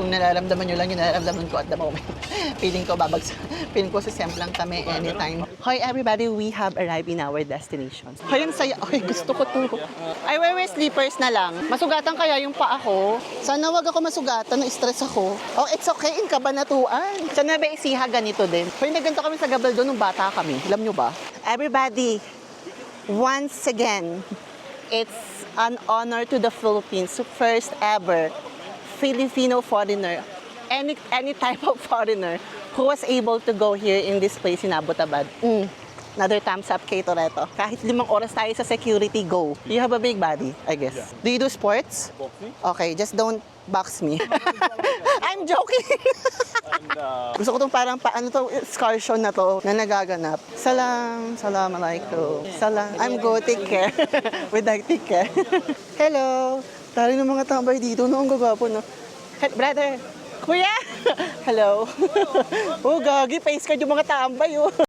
kung nararamdaman nyo lang yung nararamdaman ko at the moment. Feeling ko babagsak. Feeling ko sisemplang kami anytime. Hi everybody, we have arrived in our destination. Hi, ang saya. Ay, gusto ko to. I wear slippers na lang. Masugatan kaya yung paa ko. Sana wag ako masugatan, na-stress ako. Oh, it's okay in Cabanatuan. Sa Nueva Ecija, ganito din. Hoy, naganto kami sa Gabaldon nung bata kami. Alam nyo ba? Everybody, once again, it's an honor to the Philippines. First ever Filipino foreigner, any type of foreigner who was able to go here in this place in Abbottabad. Another thumbs up kay Toretto. Kahit 5 oras tayo sa security, go. You have a big body, I guess. Yeah. Do you do sports? Boxing? Okay, just don't box me. I'm joking. Gusto ko itong parang paano to, excursion na to na nagaganap. Salam alaikum. Salam. I'm good, take care. With that, take care. Hello. Tari ng mga tambay dito, no? Ang gagapo, no? Brother. Kuya! Hello. Oh, gagi. Face card yung mga tambay, oh.